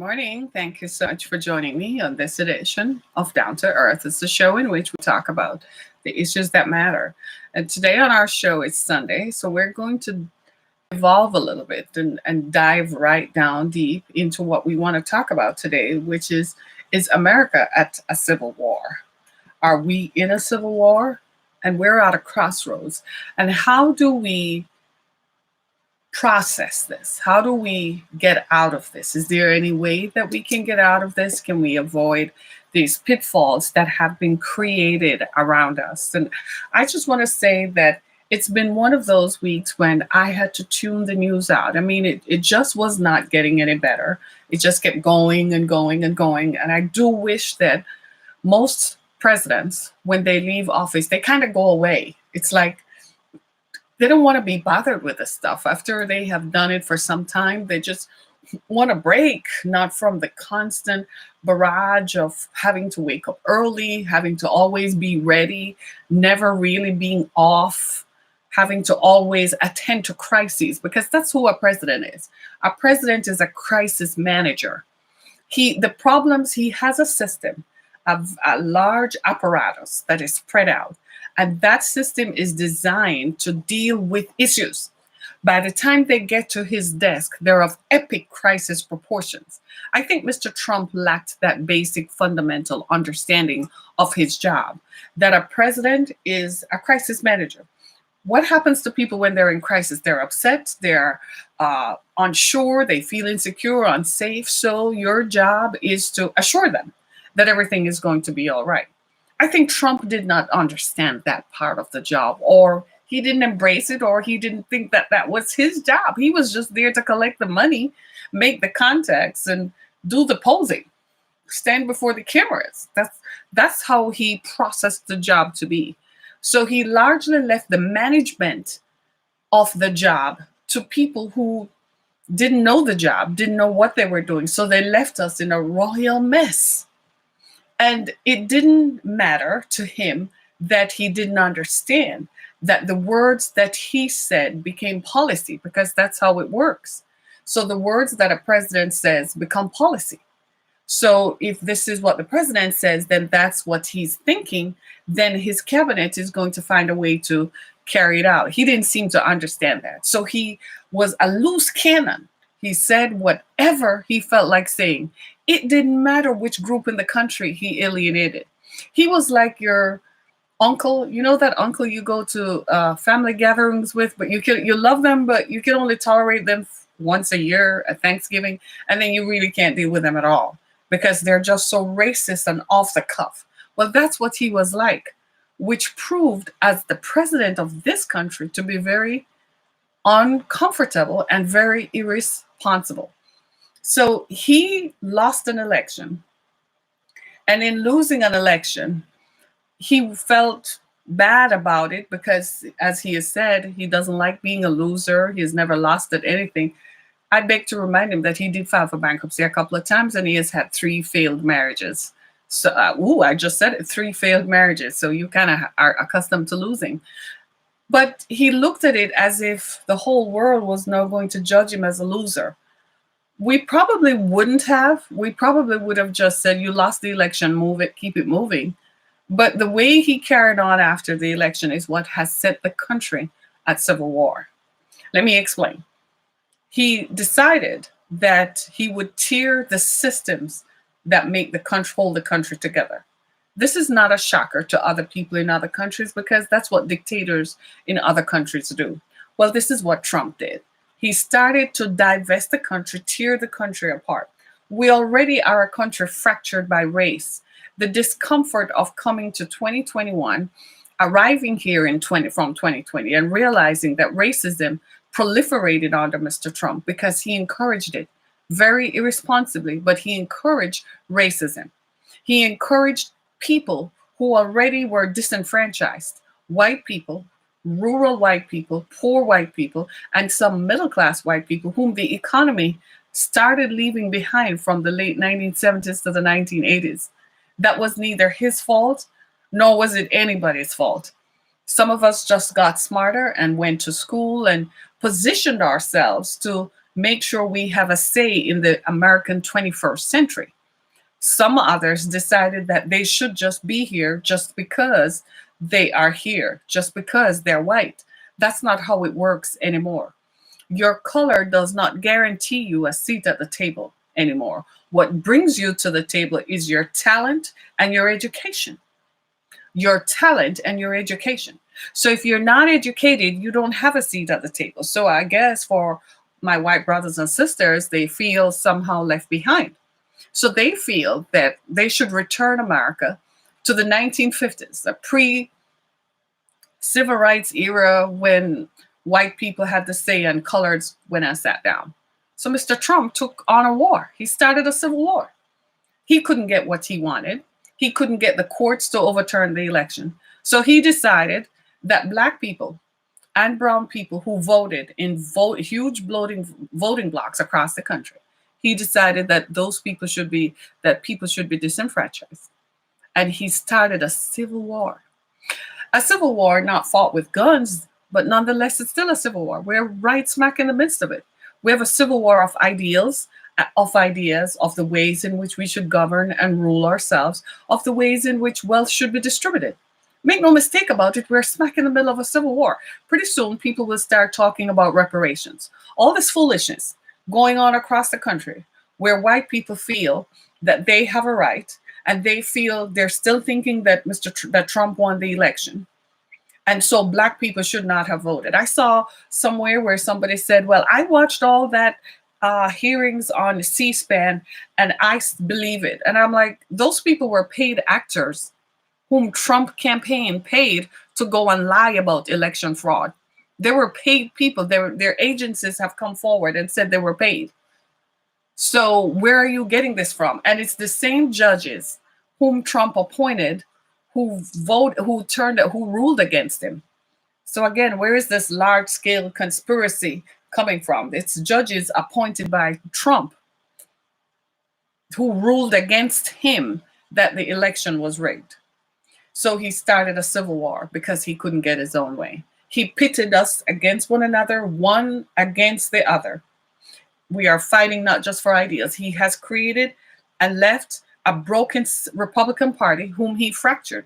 Morning. Thank you so much for joining me on this edition of Down to Earth. It's the show in which we talk about the issues that matter. And today on our show, it's Sunday, so we're going to evolve a little bit and dive right down deep into what we want to talk about today, which is America at a civil war? Are we in a civil war? And we're at a crossroads. And how do we process this? How do we get out of this? Is there any way that we can get out of this? Can we avoid these pitfalls that have been created around us? And I just want to say that it's been one of those weeks when I had to tune the news out. I mean, it just was not getting any better. It just kept going and going and going. And I do wish that most presidents, when they leave office, they kind of go away. It's like they don't want to be bothered with this stuff. After they have done it for some time, they just want a break, not from the constant barrage of having to wake up early, having to always be ready, never really being off, having to always attend to crises, because that's who a president is. A president is a crisis manager. The problems, he has a system of a large apparatus that is spread out. And that system is designed to deal with issues. By the time they get to his desk, they're of epic crisis proportions. I think Mr. Trump lacked that basic fundamental understanding of his job, that a president is a crisis manager. What happens to people when they're in crisis? They're upset, they're unsure, they feel insecure, unsafe. So your job is to assure them that everything is going to be all right. I think Trump did not understand that part of the job, or he didn't embrace it, or he didn't think that that was his job. He was just there to collect the money, make the contacts, and do the posing, stand before the cameras. That's how he processed the job to be. So he largely left the management of the job to people who didn't know the job, didn't know what they were doing. So they left us in a royal mess. And it didn't matter to him that he didn't understand that the words that he said became policy, because that's how it works. So the words that a president says become policy. So if this is what the president says, then that's what he's thinking, then his cabinet is going to find a way to carry it out. He didn't seem to understand that. So he was a loose cannon. He said whatever he felt like saying. It didn't matter which group in the country he alienated. He was like your uncle, you know, that uncle you go to family gatherings with, but you love them, but you can only tolerate them once a year at Thanksgiving, and then you really can't deal with them at all because they're just so racist and off the cuff. Well, that's what he was like, which proved as the president of this country to be very uncomfortable and very irresponsible. So he lost an election. And in losing an election, he felt bad about it because, as he has said, he doesn't like being a loser. He has never lost at anything. I beg to remind him that he did file for bankruptcy a couple of times, and he has had 3 failed marriages. So, I just said it, 3 failed marriages. So you kind of are accustomed to losing. But he looked at it as if the whole world was now going to judge him as a loser. We probably wouldn't have. We probably would have just said, you lost the election, move it, keep it moving. But the way he carried on after the election is what has set the country at civil war. Let me explain. He decided that he would tear the systems that make the country, hold the country together. This is not a shocker to other people in other countries because that's what dictators in other countries do. Well, this is what Trump did. He started to divest the country, tear the country apart. We already are a country fractured by race. The discomfort of coming to 2021, arriving here from 2020 and realizing that racism proliferated under Mr. Trump because he encouraged it very irresponsibly, but he encouraged racism. He encouraged people who already were disenfranchised, white people, rural white people, poor white people, and some middle-class white people whom the economy started leaving behind from the late 1970s to the 1980s. That was neither his fault, nor was it anybody's fault. Some of us just got smarter and went to school and positioned ourselves to make sure we have a say in the American 21st century. Some others decided that they should just be here just because they are here, just because they're white. That's not how it works anymore. Your color does not guarantee you a seat at the table anymore. What brings you to the table is your talent and your education. Your talent and your education. So if you're not educated, you don't have a seat at the table. So I guess for my white brothers and sisters, they feel somehow left behind. So they feel that they should return America to the 1950s, a pre civil rights era when white people had to say and coloreds when I sat down. So Mr. Trump took on a war. He started a civil war. He couldn't get what he wanted. He couldn't get the courts to overturn the election. So he decided that black people and brown people who voted in huge voting blocks across the country, he decided that people should be disenfranchised. And he started a civil war. A civil war not fought with guns, but nonetheless, it's still a civil war. We're right smack in the midst of it. We have a civil war of ideals, of ideas, of the ways in which we should govern and rule ourselves, of the ways in which wealth should be distributed. Make no mistake about it, we're smack in the middle of a civil war. Pretty soon, people will start talking about reparations. All this foolishness going on across the country where white people feel that they have a right and they feel they're still thinking that that Trump won the election. And so black people should not have voted. I saw somewhere where somebody said, well, I watched all that hearings on C-SPAN and I believe it. And I'm like, those people were paid actors whom Trump campaign paid to go and lie about election fraud. They were paid people. Their agencies have come forward and said they were paid. So where are you getting this from? And it's the same judges whom Trump appointed who ruled against him. So again, where is this large-scale conspiracy coming from? It's judges appointed by Trump who ruled against him that the election was rigged. So he started a civil war because he couldn't get his own way. He pitted us against one another, one against the other. We are fighting not just for ideas. He has created and left a broken Republican Party whom he fractured,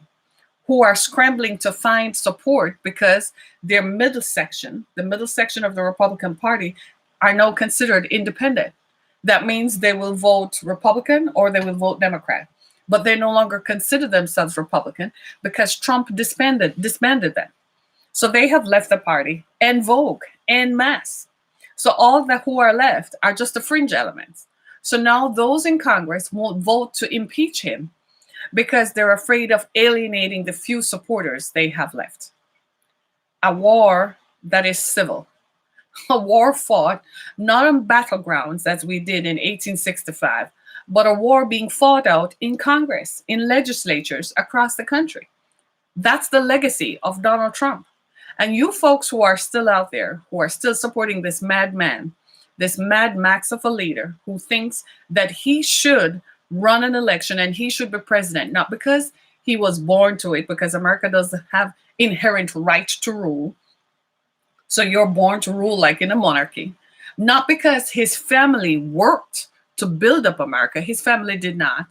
who are scrambling to find support because their middle section, the middle section of the Republican Party, are now considered independent. That means they will vote Republican or they will vote Democrat. But they no longer consider themselves Republican because Trump disbanded them. So they have left the party en vogue, en masse. So all that who are left are just the fringe elements. So now those in Congress won't vote to impeach him because they're afraid of alienating the few supporters they have left. A war that is civil. A war fought not on battlegrounds as we did in 1865, but a war being fought out in Congress, in legislatures across the country. That's the legacy of Donald Trump. And you folks who are still out there, who are still supporting this madman, this Mad Max of a leader who thinks that he should run an election and he should be president, not because he was born to it, because America doesn't have inherent right to rule. So you're born to rule like in a monarchy, not because his family worked to build up America. His family did not.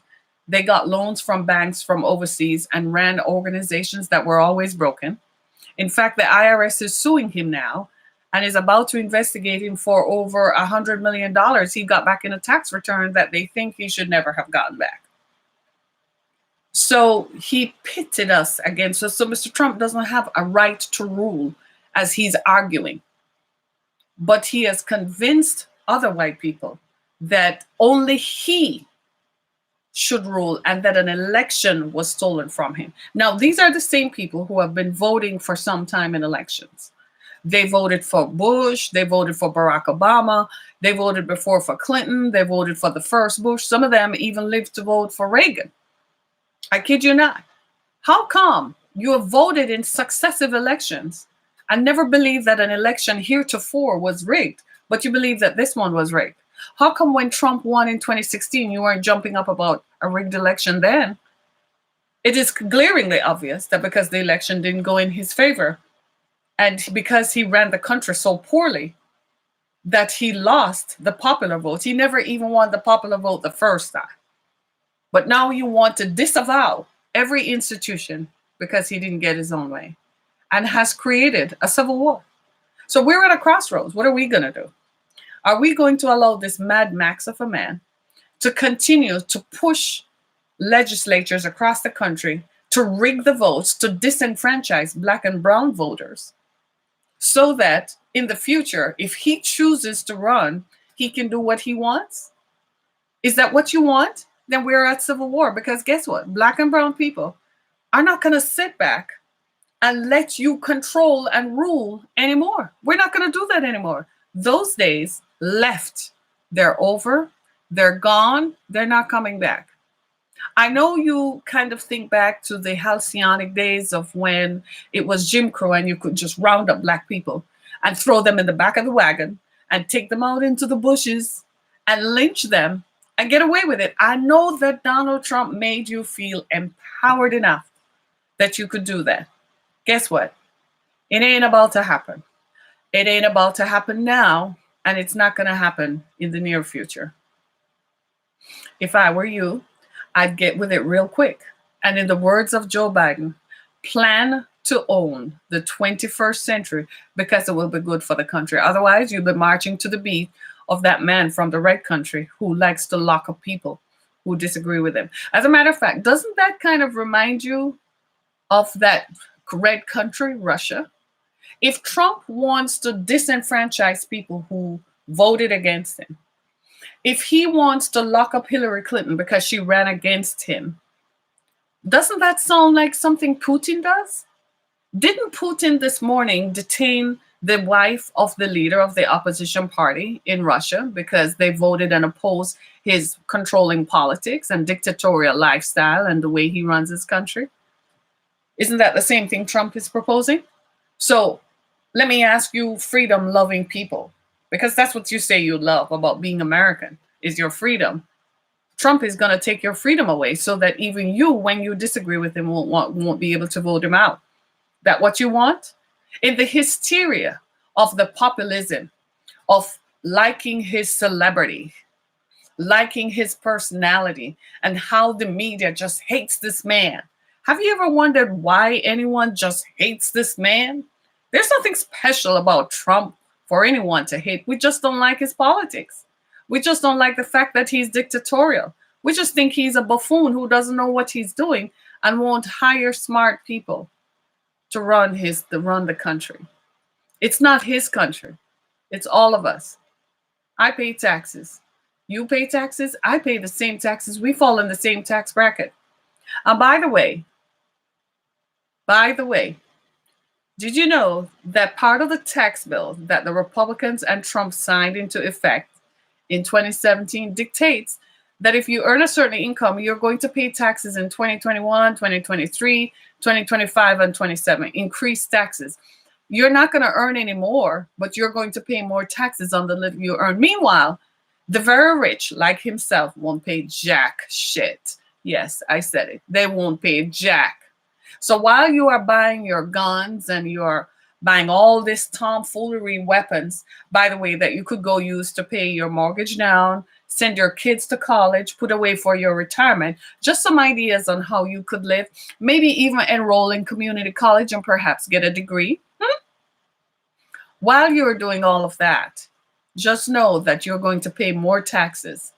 They got loans from banks from overseas and ran organizations that were always broken. In fact, the IRS is suing him now and is about to investigate him for over $100 million he got back in a tax return that they think he should never have gotten back. So he pitted us against us. So Mr. Trump doesn't have a right to rule as he's arguing. But he has convinced other white people that only he should rule and that an election was stolen from him. Now, these are the same people who have been voting for some time in elections. They voted for Bush. They voted for Barack Obama. They voted before for Clinton. They voted for the first Bush. Some of them even lived to vote for Reagan. I kid you not. How come you have voted in successive elections and never believed that an election heretofore was rigged, but you believe that this one was rigged? How come when Trump won in 2016, you weren't jumping up about a rigged election then? It is glaringly obvious that because the election didn't go in his favor and because he ran the country so poorly, that he lost the popular vote. He never even won the popular vote the first time. But now you want to disavow every institution because he didn't get his own way and has created a civil war. So we're at a crossroads. What are we going to do? Are we going to allow this Mad Max of a man to continue to push legislatures across the country to rig the votes, to disenfranchise Black and brown voters, so that in the future, if he chooses to run, he can do what he wants? Is that what you want? Then we're at civil war, because guess what? Black and brown people are not going to sit back and let you control and rule anymore. We're not going to do that anymore. Those days left. They're over. They're gone. They're not coming back. I know you kind of think back to the halcyonic days of when it was Jim Crow and you could just round up Black people and throw them in the back of the wagon and take them out into the bushes and lynch them and get away with it. I know that Donald Trump made you feel empowered enough that you could do that. Guess what? It ain't about to happen. It ain't about to happen now, and it's not going to happen in the near future. If I were you, I'd get with it real quick. And in the words of Joe Biden, plan to own the 21st century, because it will be good for the country. Otherwise, you'll be marching to the beat of that man from the red country who likes to lock up people who disagree with him. As a matter of fact, doesn't that kind of remind you of that red country, Russia? If Trump wants to disenfranchise people who voted against him, if he wants to lock up Hillary Clinton because she ran against him, doesn't that sound like something Putin does? Didn't Putin this morning detain the wife of the leader of the opposition party in Russia because they voted and opposed his controlling politics and dictatorial lifestyle and the way he runs his country? Isn't that the same thing Trump is proposing? So let me ask you, freedom-loving people, because that's what you say you love about being American, is your freedom. Trump is going to take your freedom away so that even you, when you disagree with him, won't be able to vote him out. That what you want? In the hysteria of the populism, of liking his celebrity, liking his personality, and how the media just hates this man. Have you ever wondered why anyone just hates this man? There's nothing special about Trump for anyone to hate. We just don't like his politics. We just don't like the fact that he's dictatorial. We just think he's a buffoon who doesn't know what he's doing and won't hire smart people to run the country. It's not his country. It's all of us. I pay taxes. You pay taxes. I pay the same taxes. We fall in the same tax bracket. And by the way, did you know that part of the tax bill that the Republicans and Trump signed into effect in 2017 dictates that if you earn a certain income, you're going to pay taxes in 2021, 2023, 2025, and 27, increased taxes. You're not going to earn any more, but you're going to pay more taxes on the little you earn. Meanwhile, the very rich, like himself, won't pay jack shit. Yes, I said it. They won't pay jack. So while you are buying your guns and you're buying all this tomfoolery weapons, by the way, that you could go use to pay your mortgage down, send your kids to college, put away for your retirement, just some ideas on how you could live, maybe even enroll in community college and perhaps get a degree. While you're doing all of that, just know that you're going to pay more taxes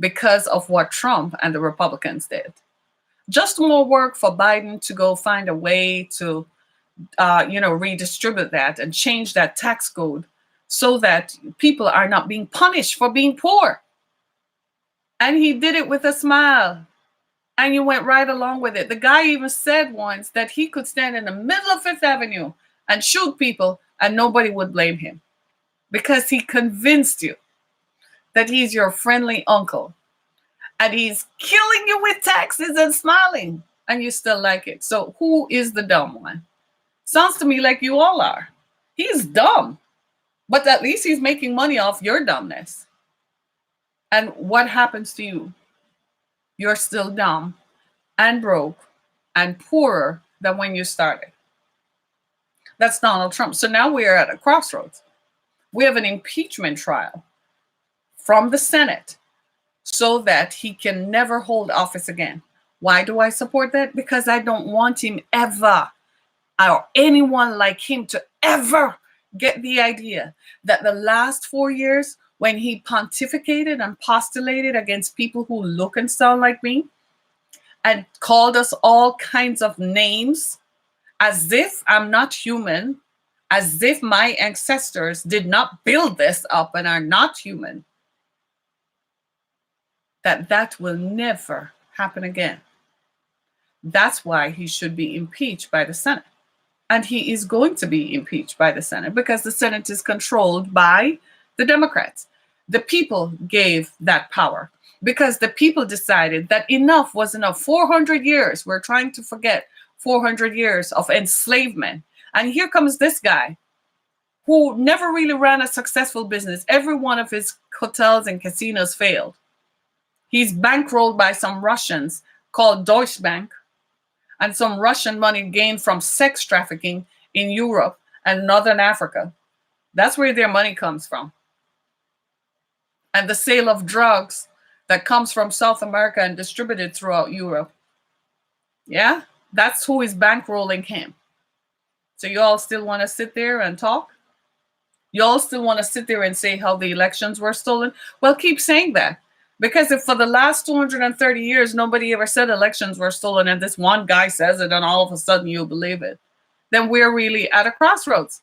because of what Trump and the Republicans did. Just more work for Biden to go find a way to, redistribute that and change that tax code so that people are not being punished for being poor. And he did it with a smile. And you went right along with it. The guy even said once that he could stand in the middle of Fifth Avenue and shoot people and nobody would blame him because he convinced you that he's your friendly uncle. And he's killing you with taxes and smiling, and you still like it. So who is the dumb one? Sounds to me like you all are. He's dumb, but at least he's making money off your dumbness. And what happens to you? You're still dumb and broke and poorer than when you started. That's Donald Trump. So now we are at a crossroads. We have an impeachment trial from the Senate so that he can never hold office again. Why do I support that? Because I don't want him ever, or anyone like him, to ever get the idea that the last 4 years, when he pontificated and postulated against people who look and sound like me and called us all kinds of names, as if I'm not human, as if my ancestors did not build this up and are not human, that will never happen again. That's why he should be impeached by the Senate. And he is going to be impeached by the Senate because the Senate is controlled by the Democrats. The people gave that power because the people decided that enough was enough. 400 years, we're trying to forget 400 years of enslavement. And here comes this guy who never really ran a successful business. Every one of his hotels and casinos failed. He's bankrolled by some Russians called Deutsche Bank, and some Russian money gained from sex trafficking in Europe and Northern Africa. That's where their money comes from. And the sale of drugs that comes from South America and distributed throughout Europe. Yeah, that's who is bankrolling him. So you all still want to sit there and talk? You all still want to sit there and say how the elections were stolen? Well, keep saying that. Because if for the last 230 years, nobody ever said elections were stolen, and this one guy says it, and all of a sudden you believe it, then we're really at a crossroads.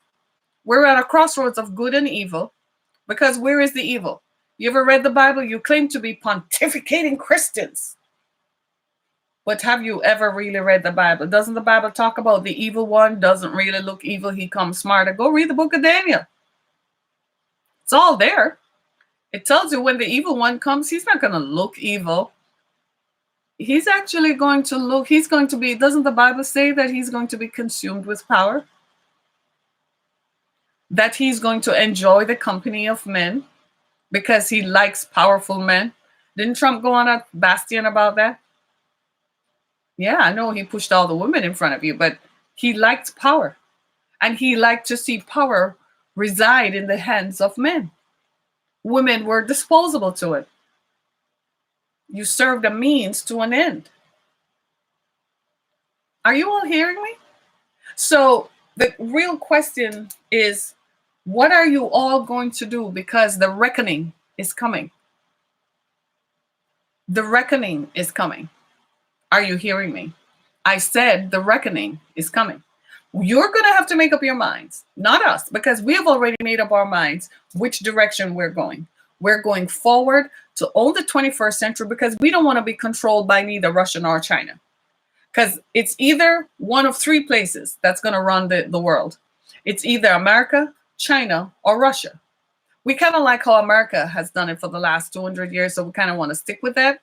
We're at a crossroads of good and evil, because where is the evil? You ever read the Bible? You claim to be pontificating Christians. But have you ever really read the Bible? Doesn't the Bible talk about the evil one doesn't really look evil? He comes smarter. Go read the book of Daniel. It's all there. It tells you when the evil one comes, he's not going to look evil. He's actually going to look, he's going to be, doesn't the Bible say that he's going to be consumed with power? That he's going to enjoy the company of men because he likes powerful men. Didn't Trump go on a bastion about that? Yeah, I know he pushed all the women in front of you, but he liked power. And he liked to see power reside in the hands of men. Women were disposable to it. You served a means to an end. Are you all hearing me? So the real question is, what are you all going to do? Because the reckoning is coming. The reckoning is coming. Are you hearing me? I said the reckoning is coming. You're going to have to make up your minds, not us, because we have already made up our minds which direction we're going. We're going forward to own the 21st century because we don't want to be controlled by neither Russia nor China. Because it's either one of three places that's going to run the world. It's either America, China, or Russia. We kind of like how America has done it for the last 200 years, so we kind of want to stick with that.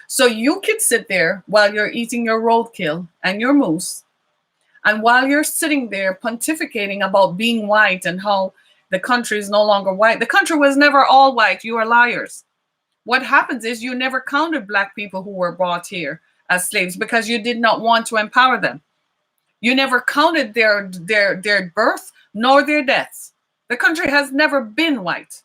So you can sit there while you're eating your roadkill and your moose, and while you're sitting there pontificating about being white and how the country is no longer white. The country was never all white. You are liars. What happens is you never counted black people who were brought here as slaves because you did not want to empower them. You never counted their birth nor their deaths. The country has never been white.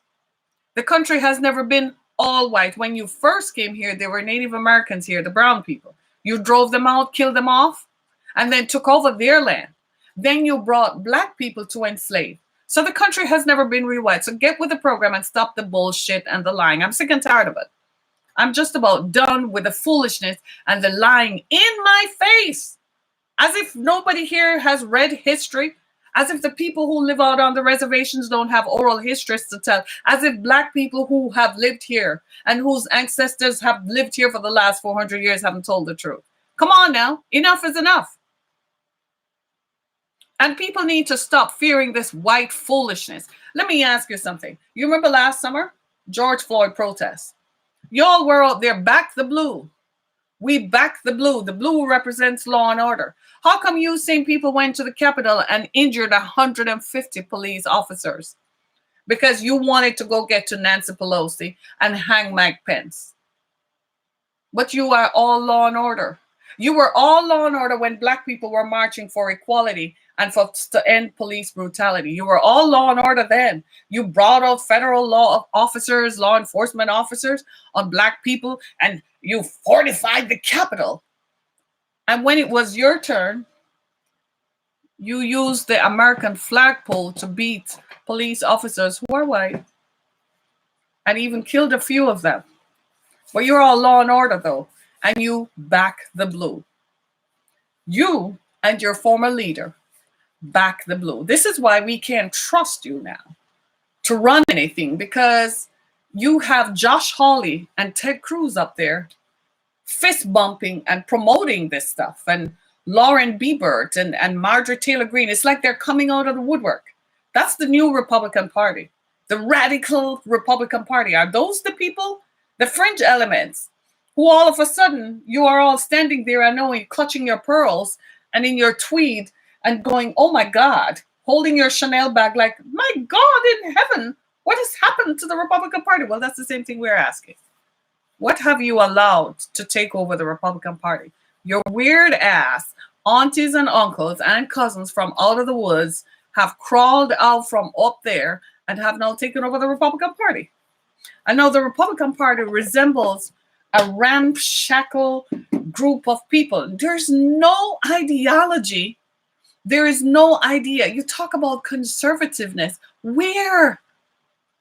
The country has never been all white. When you first came here, there were Native Americans here, the brown people. You drove them out, killed them off, and then took over their land. Then you brought black people to enslave. So the country has never been real white. So get with the program and stop the bullshit and the lying. I'm sick and tired of it. I'm just about done with the foolishness and the lying in my face. As if nobody here has read history. As if the people who live out on the reservations don't have oral histories to tell. As if black people who have lived here and whose ancestors have lived here for the last 400 years haven't told the truth. Come on now. Enough is enough. And people need to stop fearing this white foolishness. Let me ask you something. You remember last summer? George Floyd protests. Y'all were out there, back the blue. We back the blue. The blue represents law and order. How come you same people went to the Capitol and injured 150 police officers? Because you wanted to go get to Nancy Pelosi and hang Mike Pence. But you are all law and order. You were all law and order when black people were marching for equality and for to end police brutality. You were all law and order then. You brought out federal law officers, law enforcement officers on black people, and you fortified the Capitol. And when it was your turn, you used the American flagpole to beat police officers who are white and even killed a few of them. But you're all law and order though, and you back the blue. You and your former leader back the blue. This is why we can't trust you now to run anything, because you have Josh Hawley and Ted Cruz up there fist bumping and promoting this stuff, and Lauren Boebert and Marjorie Taylor Greene. It's like they're coming out of the woodwork. That's the new Republican Party, the radical Republican Party. Are those the people, the fringe elements, who all of a sudden you are all standing there, I know, clutching your pearls and in your tweed and going, oh my God, holding your Chanel bag like, my God in heaven, what has happened to the Republican Party? Well, that's the same thing we're asking. What have you allowed to take over the Republican Party? Your weird ass aunties and uncles and cousins from out of the woods have crawled out from up there and have now taken over the Republican Party. I know the Republican Party resembles a ramshackle group of people. There's no ideology. There is no idea. You talk about conservativeness. Where?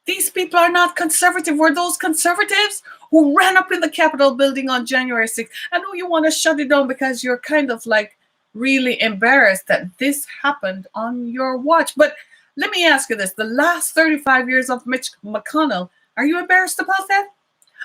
These people are not conservative. Were those conservatives who ran up in the Capitol building on January 6th? I know you want to shut it down because you're kind of like really embarrassed that this happened on your watch. But let me ask you this. The last 35 years of Mitch McConnell, are you embarrassed about that?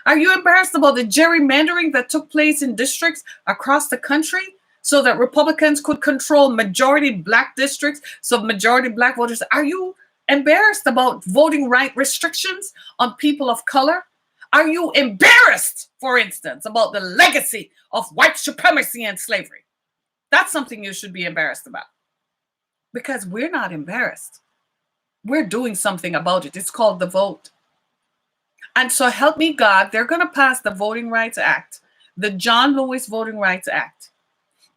Are you embarrassed about the gerrymandering that took place in districts across the country so that Republicans could control majority black districts, so majority black voters? Are you embarrassed about voting right restrictions on people of color? Are you embarrassed, for instance, about the legacy of white supremacy and slavery? That's something you should be embarrassed about. Because we're not embarrassed. We're doing something about it. It's called the vote. And so help me God, they're going to pass the Voting Rights Act, the John Lewis Voting Rights Act,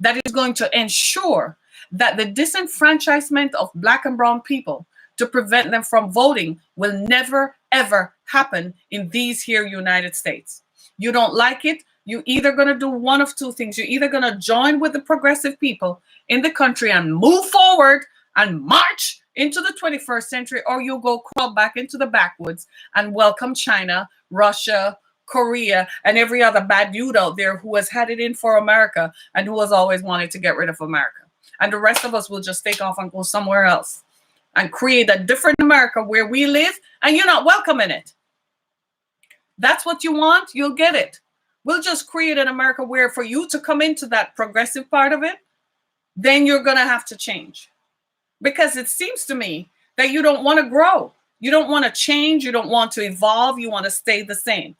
that is going to ensure that the disenfranchisement of black and brown people to prevent them from voting will never, ever happen in these here United States. You don't like it? You're either going to do one of two things. You're either going to join with the progressive people in the country and move forward and march into the 21st century, or you'll go crawl back into the backwoods and welcome China, Russia, Korea, and every other bad dude out there who has had it in for America and who has always wanted to get rid of America. And the rest of us will just take off and go somewhere else and create a different America where we live, and you're not welcome in it. That's what you want, you'll get it. We'll just create an America where for you to come into that progressive part of it, then you're going to have to change. Because it seems to me that you don't want to grow. You don't want to change. You don't want to evolve. You want to stay the same.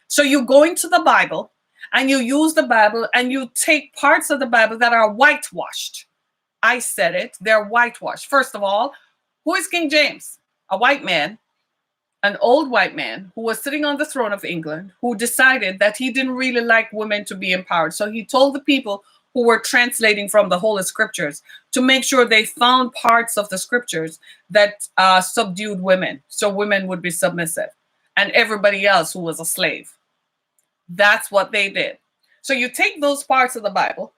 So you go into the Bible and you use the Bible and you take parts of the Bible that are whitewashed. I said it. They're whitewashed. First of all, who is King James? A white man, an old white man who was sitting on the throne of England, who decided that he didn't really like women to be empowered. So he told the people who were translating from the Holy Scriptures to make sure they found parts of the Scriptures that subdued women, so women would be submissive, and everybody else who was a slave. That's what they did. So you take those parts of the Bible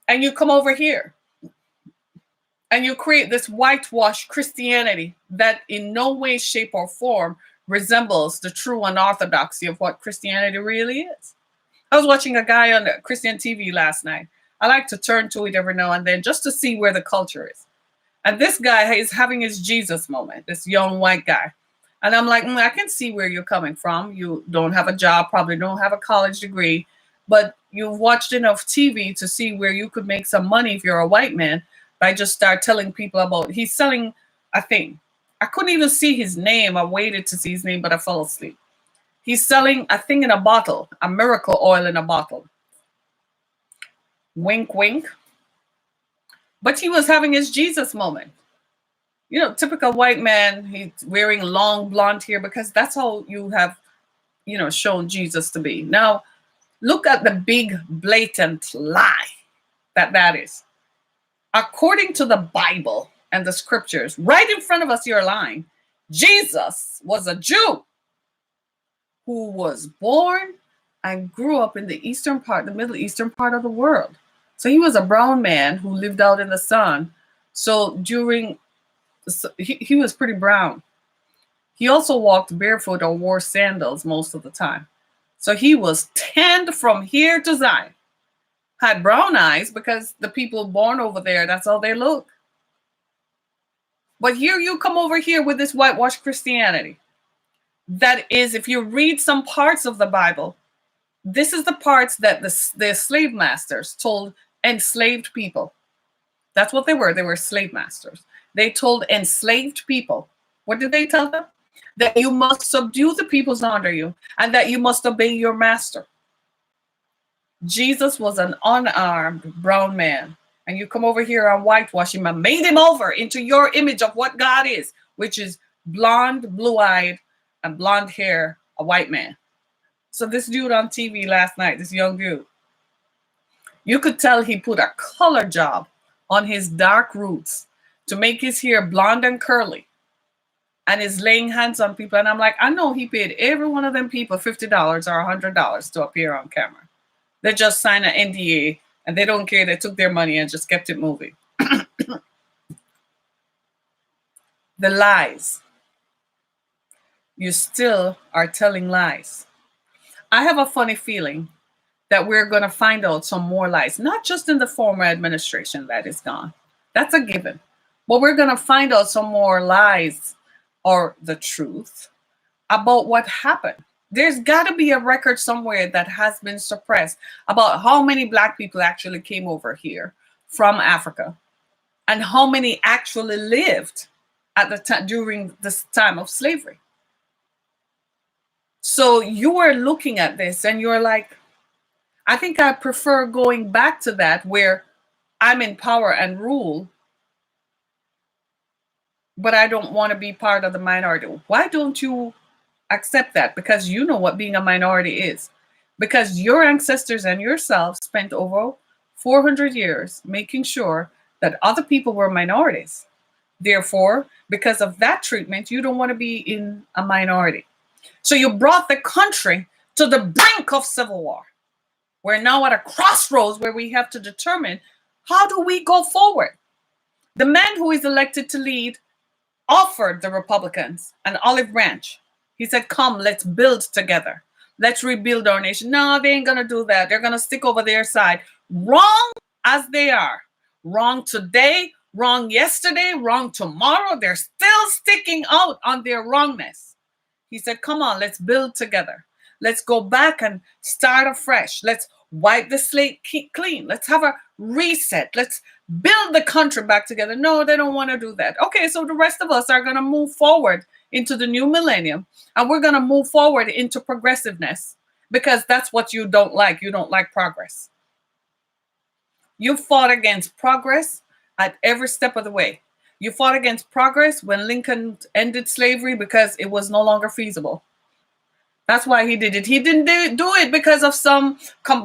and you come over here and you create this whitewashed Christianity that in no way, shape, or form resembles the true unorthodoxy of what Christianity really is. I was watching a guy on Christian TV last night. I like to turn to it every now and then just to see where the culture is. And this guy is having his Jesus moment, this young white guy. And I'm like, I can see where you're coming from. You don't have a job, probably don't have a college degree, but you've watched enough TV to see where you could make some money if you're a white man by just start telling people about, he's selling a thing. I couldn't even see his name. I waited to see his name, but I fell asleep. He's selling a thing in a bottle, a miracle oil in a bottle. Wink, wink. But he was having his Jesus moment. You know, typical white man, he's wearing long blonde hair because that's how you have, shown Jesus to be. Now, Look at the big blatant lie that is. According to the Bible and the scriptures, right in front of us, you're lying. Jesus was a Jew who was born and grew up in the eastern part, the Middle Eastern part of the world. So he was a brown man who lived out in the sun. So he was pretty brown. He also walked barefoot or wore sandals most of the time. So he was tanned from here to Zion. Had brown eyes because the people born over there, that's how they look. But here you come over here with this whitewashed Christianity. That is, if you read some parts of the Bible, this is the parts that the slave masters told enslaved people. That's what they were. They were slave masters. They told enslaved people, what did they tell them? That you must subdue the peoples under you and that you must obey your master. Jesus was an unarmed brown man. And you come over here and whitewash him and made him over into your image of what God is, which is blonde, blue-eyed, and blonde hair, a white man. So this dude on TV last night, this young dude, you could tell he put a color job on his dark roots to make his hair blonde and curly. And is laying hands on people. And I'm like, I know he paid every one of them people $50 or $100 to appear on camera. They just signed an NDA and they don't care. They took their money and just kept it moving. The lies. You still are telling lies. I have a funny feeling that we're going to find out some more lies, not just in the former administration that is gone. That's a given. But we're going to find out some more lies or the truth about what happened. There's got to be a record somewhere that has been suppressed about how many Black people actually came over here from Africa and how many actually lived at the time during this time of slavery. So you are looking at this and you're like, I think I prefer going back to that where I'm in power and rule, but I don't want to be part of the minority. Why don't you accept that? Because you know what being a minority is. Because your ancestors and yourself spent over 400 years making sure that other people were minorities. Therefore, because of that treatment, you don't want to be in a minority. So you brought the country to the brink of civil war. We're now at a crossroads where we have to determine, how do we go forward? The man who is elected to lead offered the Republicans an olive branch. He said, come, let's build together. Let's rebuild our nation. No, they ain't going to do that. They're going to stick over their side. Wrong as they are. Wrong today, wrong yesterday, wrong tomorrow. They're still sticking out on their wrongness. He said, come on, let's build together. Let's go back and start afresh. Let's wipe the slate clean. Let's have a reset. Let's build the country back together. No, they don't want to do that. Okay, so the rest of us are going to move forward into the new millennium, and we're going to move forward into progressiveness because that's what you don't like. You don't like progress. You fought against progress at every step of the way. You fought against progress when Lincoln ended slavery because it was no longer feasible. That's why he did it. He didn't do it because of some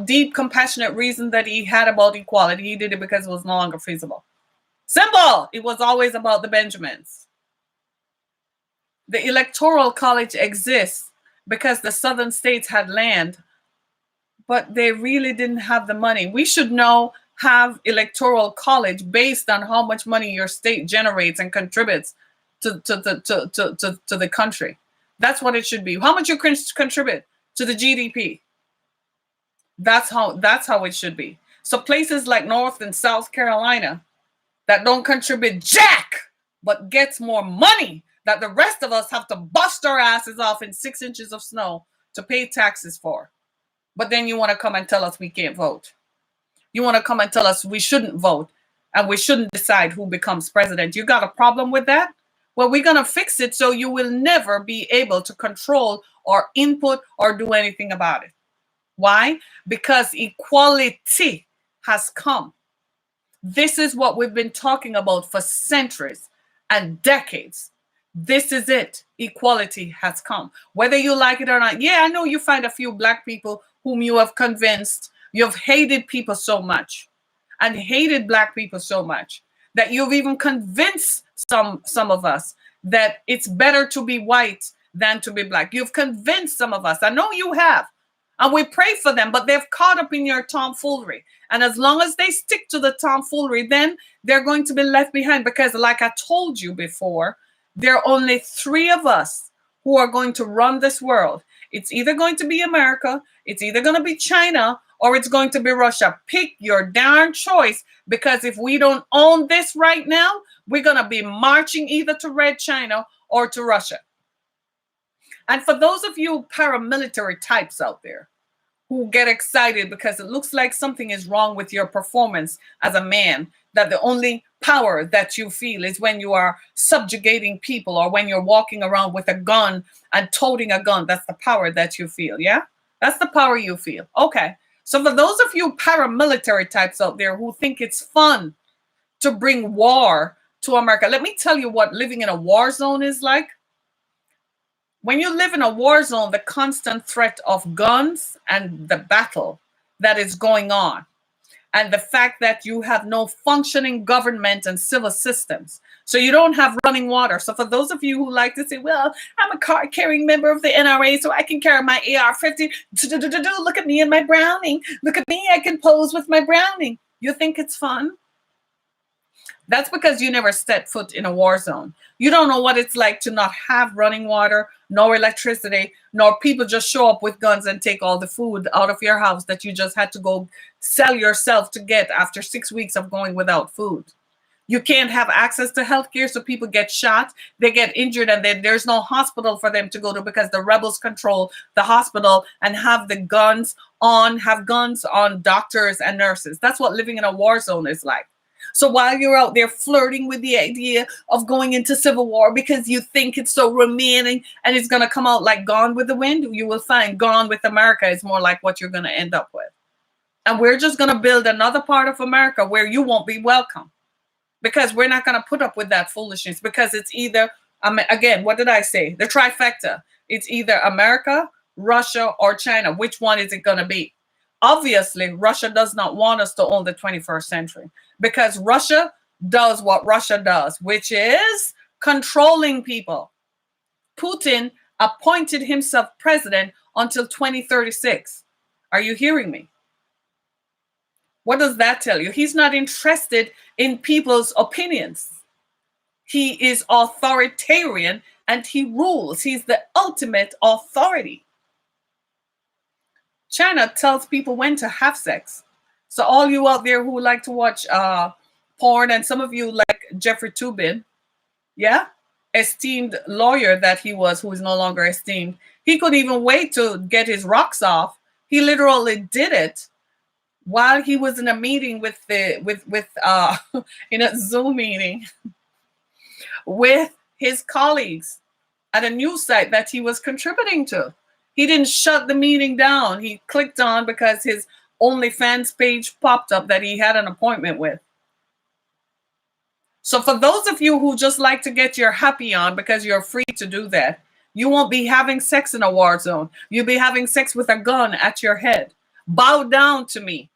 deep, compassionate reason that he had about equality. He did it because it was no longer feasible. Simple. It was always about the Benjamins. The Electoral College exists because the southern states had land, but they really didn't have the money. We should now have Electoral College based on how much money your state generates and contributes to the country. That's what it should be. How much you contribute to the GDP. That's how it should be. So places like North and South Carolina that don't contribute jack, but gets more money that the rest of us have to bust our asses off in 6 inches of snow to pay taxes for. But then you want to come and tell us we can't vote. You want to come and tell us we shouldn't vote and we shouldn't decide who becomes president. You got a problem with that? Well, we're going to fix it so you will never be able to control or input or do anything about it. Why? Because equality has come. This is what we've been talking about for centuries and decades. This is it. Equality has come. Whether you like it or not. Yeah, I know you find a few Black people whom you have convinced, you've hated people so much and hated black people so much that you've even convinced some of us that it's better to be white than to be black. You've convinced some of us. I know you have. And we pray for them, but they've caught up in your tomfoolery. And as long as they stick to the tomfoolery, then they're going to be left behind. Because like I told you before, there are only three of us who are going to run this world. It's either going to be America, it's either going to be China, or it's going to be Russia. Pick your darn choice, because if we don't own this right now, we're going to be marching either to Red China or to Russia. And for those of you paramilitary types out there who get excited because it looks like something is wrong with your performance as a man, that the only power that you feel is when you are subjugating people or when you're walking around with a gun and toting a gun. That's the power that you feel. Yeah, that's the power you feel. Okay. So for those of you paramilitary types out there who think it's fun to bring war to America, let me tell you what living in a war zone is like. When you live in a war zone, the constant threat of guns and the battle that is going on, and the fact that you have no functioning government and civil systems. So you don't have running water. So for those of you who like to say, well, I'm a card-carrying member of the NRA, so I can carry my AR-50. Look at me and my Browning. Look at me, I can pose with my Browning. You think it's fun? That's because you never stepped foot in a war zone. You don't know what it's like to not have running water, no electricity, nor people just show up with guns and take all the food out of your house that you just had to go sell yourself to get after 6 weeks of going without food. You can't have access to healthcare, so people get shot, they get injured, and then there's no hospital for them to go to because the rebels control the hospital and have guns on doctors and nurses. That's what living in a war zone is like. So while you're out there flirting with the idea of going into civil war because you think it's so romantic and it's going to come out like Gone with the Wind, you will find Gone with America is more like what you're going to end up with. And we're just going to build another part of America where you won't be welcome, because we're not going to put up with that foolishness, because it's either, again, what did I say? The trifecta. It's either America, Russia, or China. Which one is it going to be? Obviously, Russia does not want us to own the 21st century, because Russia does what Russia does, which is controlling people. Putin appointed himself president until 2036. Are you hearing me? What does that tell you? He's not interested in people's opinions. He is authoritarian and he rules. He's the ultimate authority. China tells people when to have sex. So all you out there who like to watch porn, and some of you like Jeffrey Toobin, yeah, esteemed lawyer that he was, who is no longer esteemed, he couldn't even wait to get his rocks off. He literally did it while he was in a meeting with in a Zoom meeting with his colleagues at a news site that he was contributing to. He didn't shut the meeting down. He clicked on because his OnlyFans page popped up that he had an appointment with. So for those of you who just like to get your happy on because you're free to do that, you won't be having sex in a war zone. You'll be having sex with a gun at your head. Bow down to me.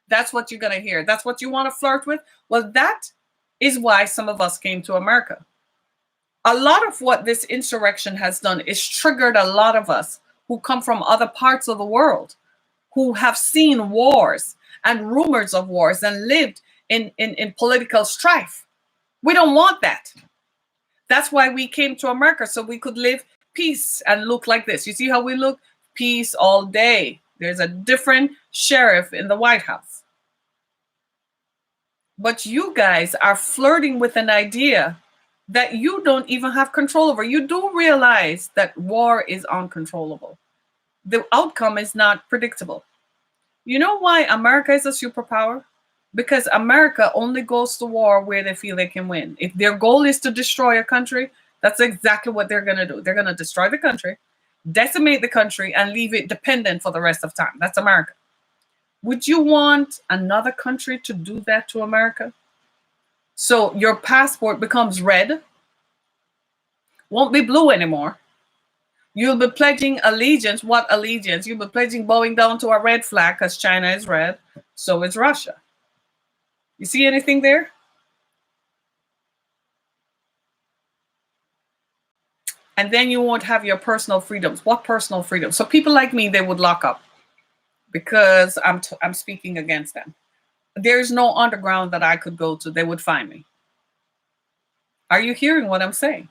That's what you're going to hear. That's what you want to flirt with? Well, that is why some of us came to America. A lot of what this insurrection has done is triggered a lot of us who come from other parts of the world, who have seen wars and rumors of wars and lived in political strife. We don't want that. That's why we came to America, so we could live peace and look like this. You see how we look? Peace all day. There's a different sheriff in the White House. But you guys are flirting with an idea that you don't even have control over. You do realize that war is uncontrollable. The outcome is not predictable. You know why America is a superpower? Because America only goes to war where they feel they can win. If their goal is to destroy a country, that's exactly what they're going to do. They're going to destroy the country, decimate the country, and leave it dependent for the rest of time. That's America. Would you want another country to do that to America? So your passport becomes red, won't be blue anymore. You'll be pledging allegiance. What allegiance? You'll be pledging bowing down to a red flag because China is red. So is Russia. You see anything there? And then you won't have your personal freedoms. What personal freedoms? So people like me, they would lock up because I'm speaking against them. There's no underground that I could go to. They would find me. Are you hearing what I'm saying?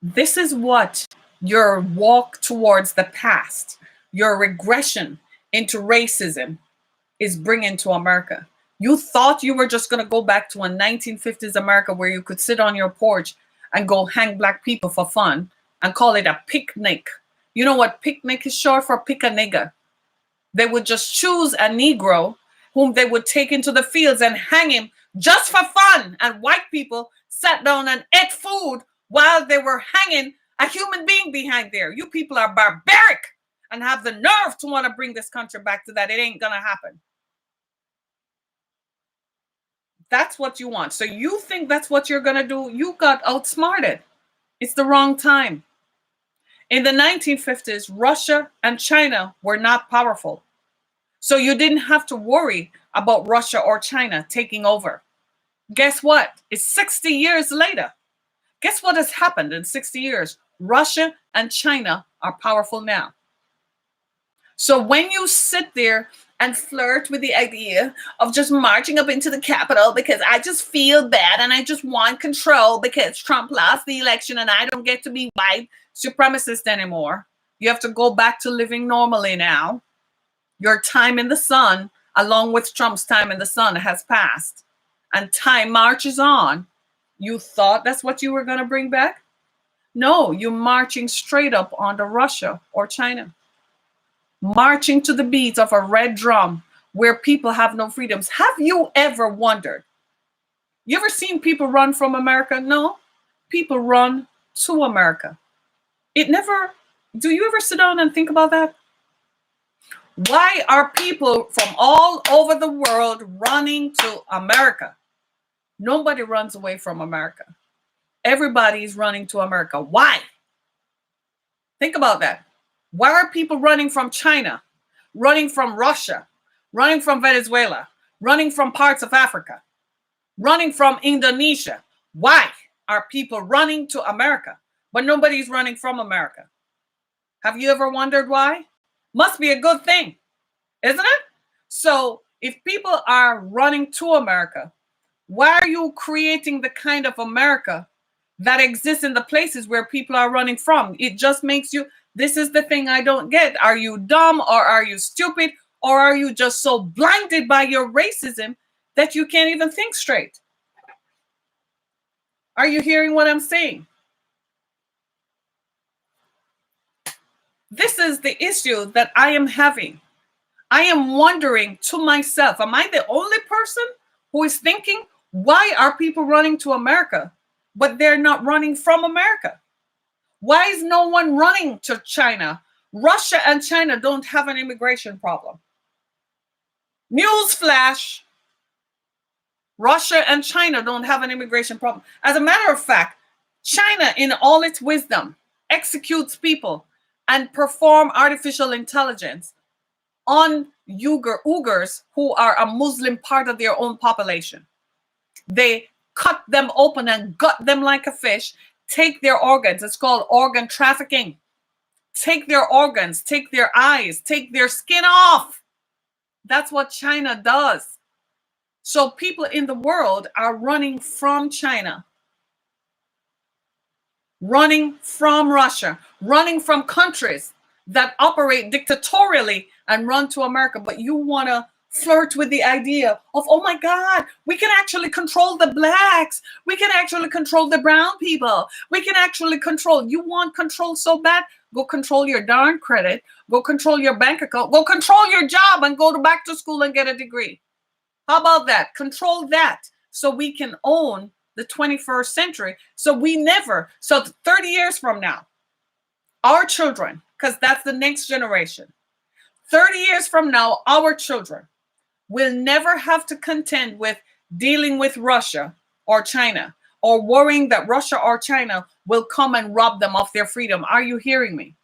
This is what your walk towards the past, your regression into racism is bringing to America. You thought you were just going to go back to a 1950s America where you could sit on your porch and go hang black people for fun and call it a picnic. You know what picnic is short for? Pick a nigger. They would just choose a Negro whom they would take into the fields and hang him just for fun. And white people sat down and ate food while they were hanging a human being behind there. You people are barbaric and have the nerve to want to bring this country back to that. It ain't going to happen. That's what you want. So you think that's what you're going to do? You got outsmarted. It's the wrong time. In the 1950s, Russia and China were not powerful. So you didn't have to worry about Russia or China taking over. Guess what? It's 60 years later. Guess what has happened in 60 years? Russia and China are powerful now. So when you sit there and flirt with the idea of just marching up into the Capitol because I just feel bad and I just want control because Trump lost the election and I don't get to be white supremacist anymore. You have to go back to living normally now. Your time in the sun, along with Trump's time in the sun, has passed. And time marches on. You thought that's what you were going to bring back? No, you're marching straight up onto Russia or China. Marching to the beat of a red drum where people have no freedoms. Have you ever wondered? You ever seen people run from America? No, people run to America. Do you ever sit down and think about that? Why are people from all over the world running to America? Nobody runs away from America. Everybody's running to America. Why? Think about that. Why are people running from China, running from Russia, running from Venezuela, running from parts of Africa, running from Indonesia? Why are people running to America, but nobody's running from America? Have you ever wondered why? Must be a good thing, isn't it? So if people are running to America, why are you creating the kind of America that exists in the places where people are running from? It just makes you, this is the thing I don't get. Are you dumb or are you stupid or are you just so blinded by your racism that you can't even think straight? Are you hearing what I'm saying? This is the issue that I am having. I am wondering to myself, am I the only person who is thinking, why are people running to America, but they're not running from America? Why is no one running to China? Russia and China don't have an immigration problem. Newsflash, Russia and China don't have an immigration problem. As a matter of fact, China, in all its wisdom, executes people and perform artificial intelligence on Uyghurs who are a Muslim part of their own population. They cut them open and gut them like a fish, take their organs. It's called organ trafficking. Take their organs, take their eyes, take their skin off. That's what China does. So people in the world are running from China, running from Russia, running from countries that operate dictatorially and run to America. But you want to flirt with the idea of, oh my God, we can actually control the blacks. We can actually control the brown people. We can actually control. You want control so bad? Go control your darn credit. Go control your bank account. Go control your job and go back to school and get a degree. How about that? Control that so we can own the 21st century. So 30 years from now, our children, because that's the next generation, 30 years from now, our children will never have to contend with dealing with Russia or China or worrying that Russia or China will come and rob them of their freedom. Are you hearing me?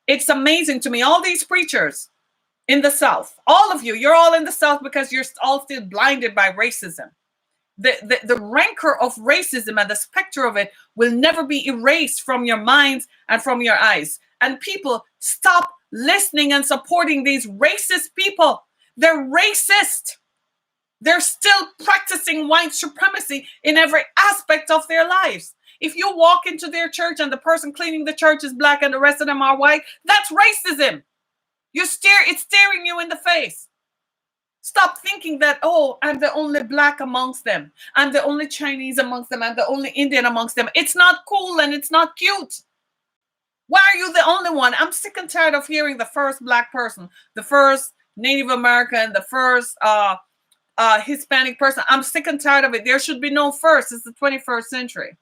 It's amazing to me. All these preachers in the South, all of you, you're all in the South because you're all still blinded by racism. The rancor of racism and the specter of it will never be erased from your minds and from your eyes. And people, stop listening and supporting these racist people. They're racist. They're still practicing white supremacy in every aspect of their lives. If you walk into their church and the person cleaning the church is black and the rest of them are white, that's racism. It's staring you in the face. Stop thinking that, oh, I'm the only black amongst them. I'm the only Chinese amongst them. I'm the only Indian amongst them. It's not cool and it's not cute. Why are you the only one? I'm sick and tired of hearing the first black person, the first Native American, the first Hispanic person. I'm sick and tired of it. There should be no first. It's the 21st century.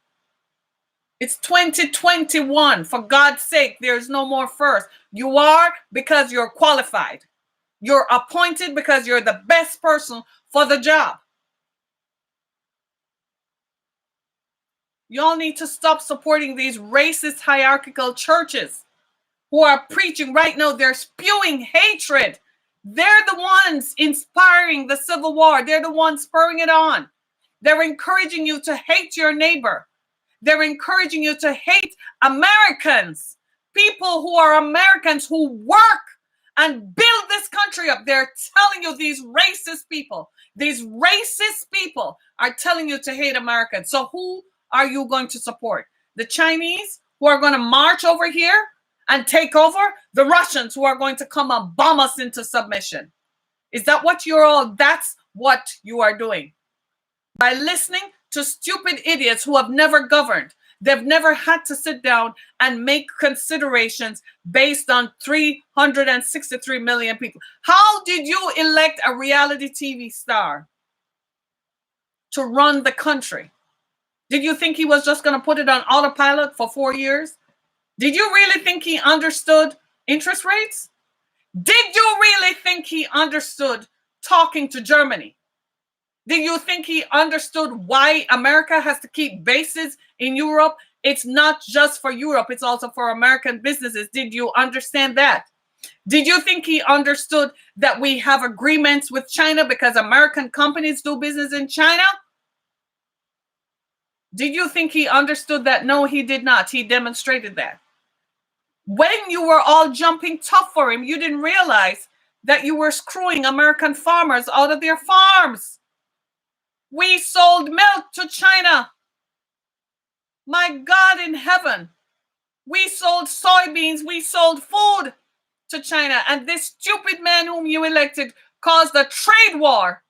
It's 2021. For God's sake, there's no more first. You are because you're qualified. You're appointed because you're the best person for the job. Y'all need to stop supporting these racist hierarchical churches who are preaching right now. They're spewing hatred. They're the ones inspiring the civil war. They're the ones spurring it on. They're encouraging you to hate your neighbor. They're encouraging you to hate Americans, people who are Americans who work and build this country up. They're telling you, these racist people are telling you to hate Americans. So who are you going to support? The Chinese who are going to march over here and take over? The Russians who are going to come and bomb us into submission? Is that what that's what you are doing? By listening to stupid idiots who have never governed. They've never had to sit down and make considerations based on 363 million people. How did you elect a reality TV star to run the country? Did you think he was just going to put it on autopilot for 4 years? Did you really think he understood interest rates? Did you really think he understood talking to Germany? Did you think he understood why America has to keep bases in Europe? It's not just for Europe, it's also for American businesses. Did you understand that? Did you think he understood that we have agreements with China because American companies do business in China? Did you think he understood that? No, he did not. He demonstrated that. When you were all jumping tough for him, you didn't realize that you were screwing American farmers out of their farms. We sold milk to China. My God in heaven. We sold soybeans. We sold food to China. And this stupid man whom you elected caused a trade war.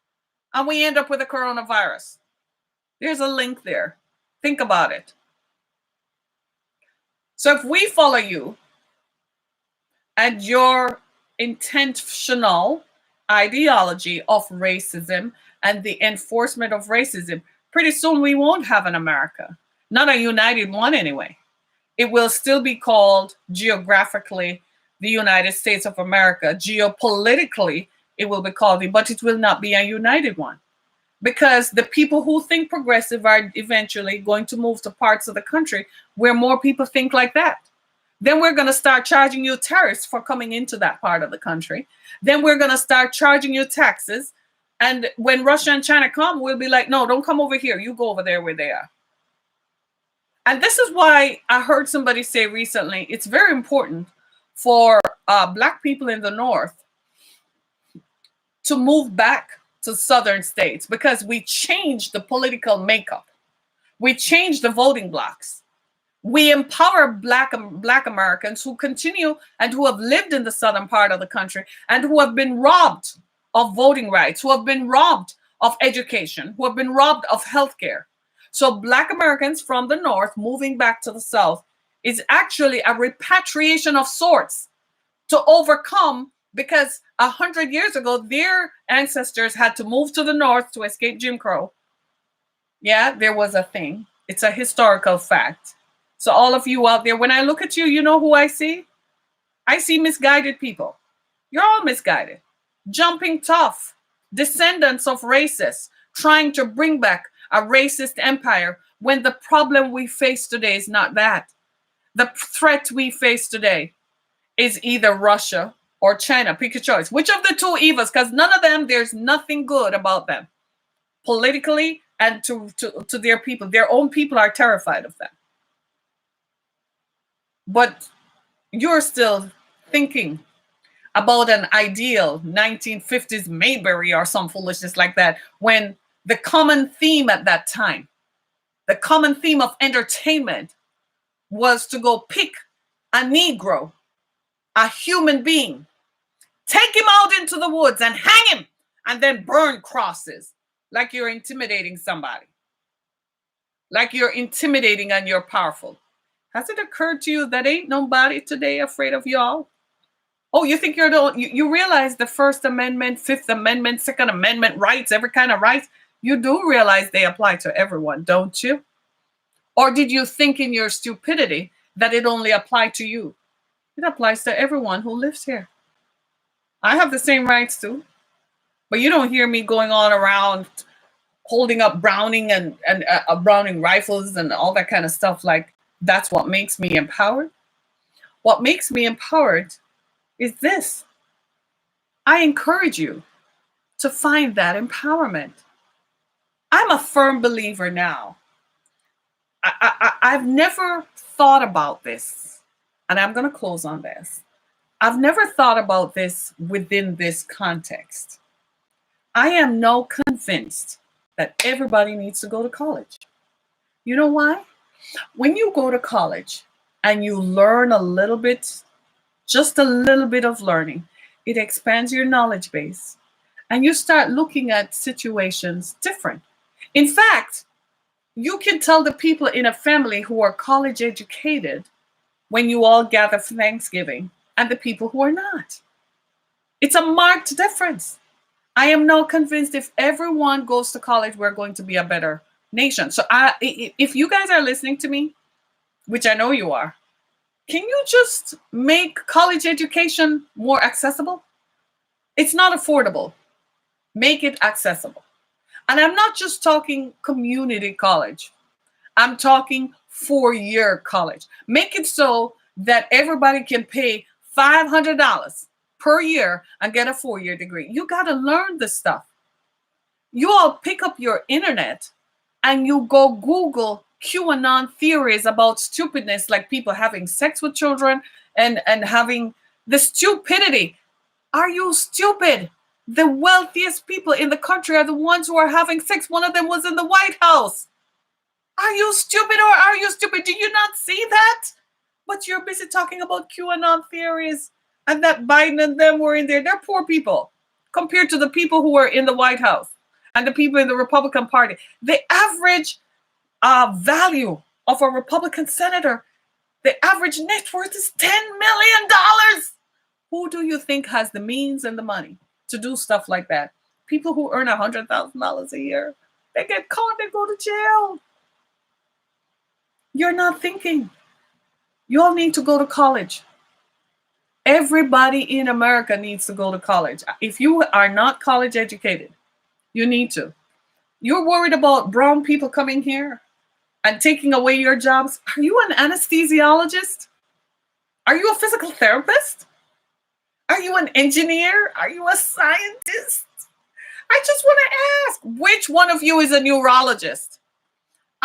And we end up with a coronavirus. There's a link there. Think about it. So if we follow you and your intentional ideology of racism and the enforcement of racism, pretty soon we won't have an America. Not a united one anyway. It will still be called geographically the United States of America. Geopolitically, it will be called, but it will not be a united one. Because the people who think progressive are eventually going to move to parts of the country where more people think like that. Then we're going to start charging you tariffs for coming into that part of the country. Then we're going to start charging you taxes. And when Russia and China come, we'll be like, no, don't come over here. You go over there where they are. And this is why I heard somebody say recently, it's very important for Black people in the North to move back to southern states because we changed the political makeup. We changed the voting blocks. We empower Black Americans who continue and who have lived in the southern part of the country and who have been robbed of voting rights, who have been robbed of education, who have been robbed of healthcare. So Black Americans from the North moving back to the South is actually a repatriation of sorts to overcome, because 100 years ago, their ancestors had to move to the North to escape Jim Crow. Yeah, there was a thing. It's a historical fact. So all of you out there, when I look at you, you know who I see? I see misguided people. You're all misguided. Jumping tough. Descendants of racists trying to bring back a racist empire when the problem we face today is not that. The threat we face today is either Russia or China. Pick your choice. Which of the two evils? Because none of them, there's nothing good about them politically and to their people. Their own people are terrified of them. But you're still thinking about an ideal 1950s Mayberry or some foolishness like that, when the common theme at that time, the common theme of entertainment was to go pick a Negro, a human being, take him out into the woods and hang him, and then burn crosses like you're intimidating somebody, like you're intimidating and you're powerful. Has it occurred to you that ain't nobody today afraid of y'all? Oh, you think you're you realize the First Amendment, Fifth Amendment, Second Amendment rights, every kind of rights, you do realize they apply to everyone, don't you? Or did you think in your stupidity that it only applied to you? It applies to everyone who lives here. I have the same rights too. But you don't hear me going on around holding up Browning and Browning rifles and all that kind of stuff. Like, that's what makes me empowered. What makes me empowered is this. I encourage you to find that empowerment. I'm a firm believer now. I've never thought about this, and I'm going to close on this. I've never thought about this within this context. I am now convinced that everybody needs to go to college. You know why? When you go to college and you learn a little bit, just a little bit of learning, it expands your knowledge base and you start looking at situations different. In fact, you can tell the people in a family who are college educated when you all gather for Thanksgiving and the people who are not. It's a marked difference. I am now convinced if everyone goes to college, we're going to be a better nation. So if you guys are listening to me, which I know you are, can you just make college education more accessible? It's not affordable. Make it accessible. And I'm not just talking community college. I'm talking 4-year college. Make it so that everybody can pay $500 per year and get a 4-year degree. You got to learn this stuff. You all pick up your internet and you go Google QAnon theories about stupidness, like people having sex with children and having the stupidity. Are you stupid? The wealthiest people in the country are the ones who are having sex. One of them was in the White House. Are you stupid or are you stupid? Do you not see that? But you're busy talking about QAnon theories and that Biden and them were in there. They're poor people compared to the people who are in the White House and the people in the Republican Party. The average value of a Republican senator, the average net worth is $10 million. Who do you think has the means and the money to do stuff like that? People who earn $100,000 a year. They get caught, they go to jail. You're not thinking. You all need to go to college. Everybody in America needs to go to college. If you are not college educated, you need to. You're worried about brown people coming here and taking away your jobs. Are you an anesthesiologist? Are you a physical therapist? Are you an engineer? Are you a scientist? I just want to ask, which one of you is a neurologist?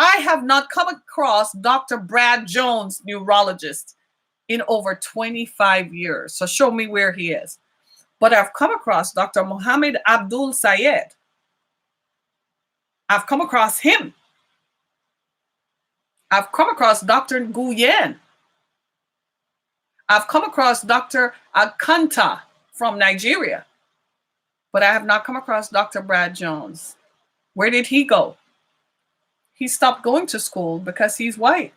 I have not come across Dr. Brad Jones, neurologist, in over 25 years. So show me where he is. But I've come across Dr. Mohammed Abdul Sayed. I've come across him. I've come across Dr. Nguyen. I've come across Dr. Akanta from Nigeria. But I have not come across Dr. Brad Jones. Where did he go? He stopped going to school because he's white.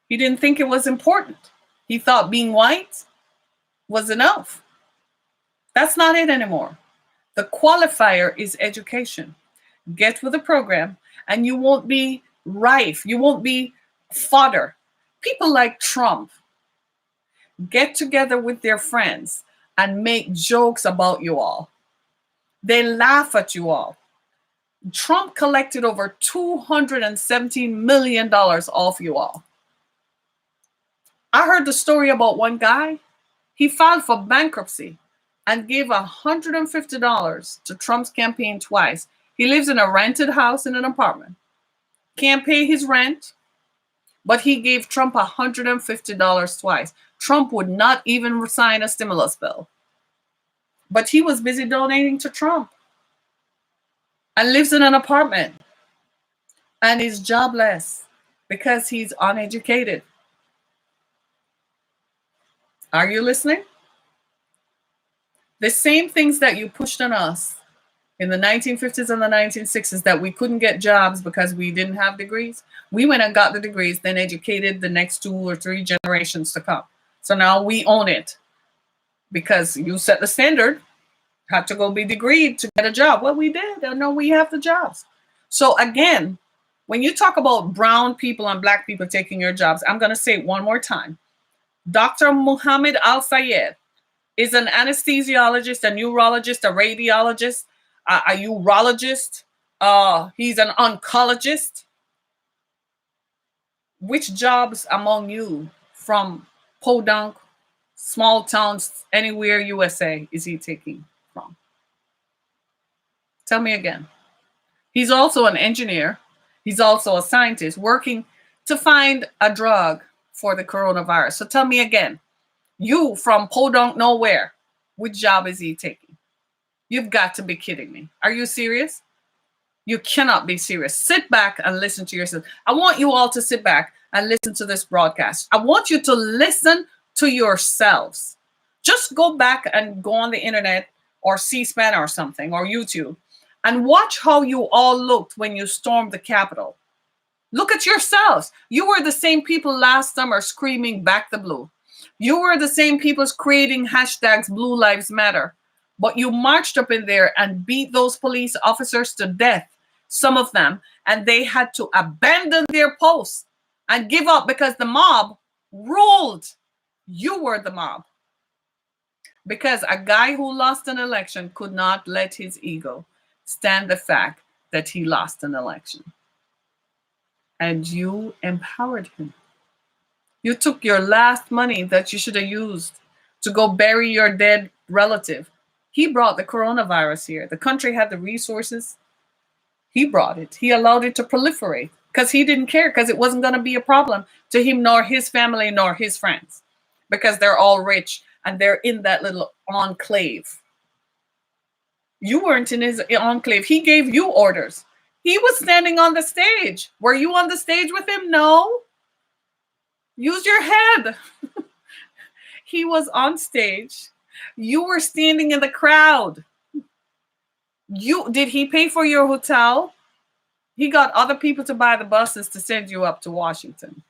He didn't think it was important. He thought being white was enough. That's not it anymore. The qualifier is education. Get with the program and you won't be rife. You won't be fodder. People like Trump get together with their friends and make jokes about you all. They laugh at you all. Trump collected over $217 million off you all. I heard the story about one guy. He filed for bankruptcy and gave $150 to Trump's campaign twice. He lives in a rented house in an apartment. Can't pay his rent, but he gave Trump $150 twice. Trump would not even sign a stimulus bill. But he was busy donating to Trump and lives in an apartment and is jobless because he's uneducated. Are you listening? The same things that you pushed on us in the 1950s and the 1960s, that we couldn't get jobs because we didn't have degrees. We went and got the degrees, then educated the next 2 or 3 generations to come. So now we own it because you set the standard, had to go be degreed to get a job. Well, we did. I know we have the jobs. So again, when you talk about brown people and black people taking your jobs, I'm going to say it one more time. Dr. Muhammad Al-Sayed is an anesthesiologist, a neurologist, a radiologist, a urologist. He's an oncologist. Which jobs among you from Podunk, small towns, anywhere USA is he taking from? Tell me again. He's also an engineer. He's also a scientist working to find a drug for the coronavirus. So tell me again, you from Podunk nowhere, which job is he taking? You've got to be kidding me. Are you serious? You cannot be serious. Sit back and listen to yourself. I want you all to sit back and listen to this broadcast. I want you to listen to yourselves. Just go back and go on the internet or C-SPAN or something or YouTube and watch how you all looked when you stormed the Capitol. Look at yourselves. You were the same people last summer screaming back the blue. You were the same people creating hashtags Blue Lives Matter. But you marched up in there and beat those police officers to death, some of them, and they had to abandon their posts and give up because the mob ruled. You were the mob. Because a guy who lost an election could not let his ego stand the fact that he lost an election. And you empowered him. You took your last money that you should have used to go bury your dead relative. He brought the coronavirus here. The country had the resources. He brought it. He allowed it to proliferate because he didn't care, because it wasn't going to be a problem to him, nor his family, nor his friends, because they're all rich and they're in that little enclave. You weren't in his enclave. He gave you orders. He was standing on the stage. Were you on the stage with him? No. Use your head. He was on stage. You were standing in the crowd. Did he pay for your hotel? He got other people to buy the buses to send you up to Washington.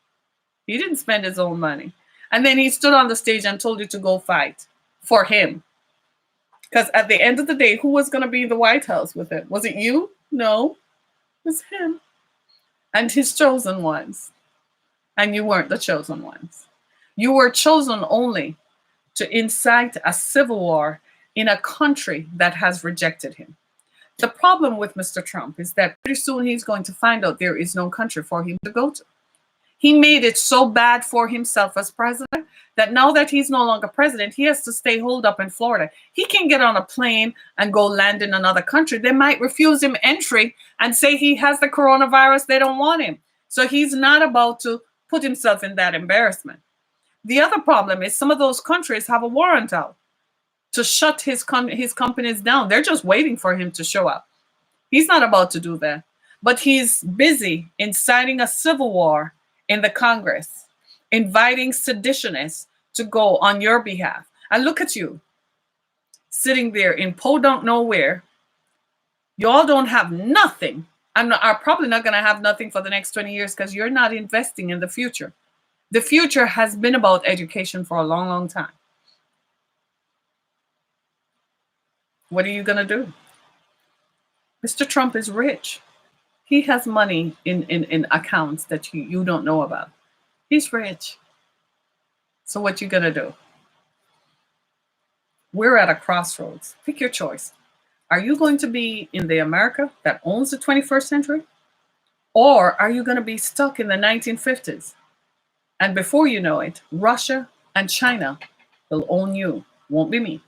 He didn't spend his own money. And then he stood on the stage and told you to go fight for him. Because at the end of the day, who was going to be in the White House with him? Was it you? No, it was him and his chosen ones. And you weren't the chosen ones. You were chosen only to incite a civil war in a country that has rejected him. The problem with Mr. Trump is that pretty soon he's going to find out there is no country for him to go to. He made it so bad for himself as president that now that he's no longer president, he has to stay holed up in Florida. He can get on a plane and go land in another country. They might refuse him entry and say he has the coronavirus. They don't want him. So he's not about to put himself in that embarrassment. The other problem is some of those countries have a warrant out to shut his companies down. They're just waiting for him to show up. He's not about to do that. But he's busy inciting a civil war in the Congress, inviting seditionists to go on your behalf. And look at you, sitting there in Podunk nowhere. You all don't have nothing. Are probably not going to have nothing for the next 20 years because you're not investing in the future. The future has been about education for a long, long time. What are you going to do? Mr. Trump is rich. He has money in accounts that you don't know about. He's rich. So what you going to do? We're at a crossroads. Pick your choice. Are you going to be in the America that owns the 21st century? Or are you going to be stuck in the 1950s? And before you know it, Russia and China will own you. Won't be me.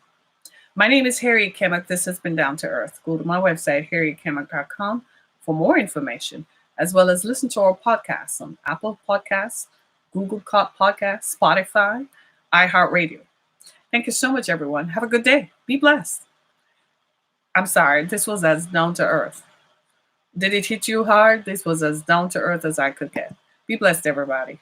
My name is Harriet Kimmock. This has been Down to Earth. Go to my website, harrietkimmock.com, for more information, as well as listen to our podcasts on Apple Podcasts, Google Podcasts, Spotify, iHeartRadio. Thank you so much, everyone. Have a good day. Be blessed. I'm sorry, this was as down to earth. Did it hit you hard? This was as down to earth as I could get. Be blessed, everybody.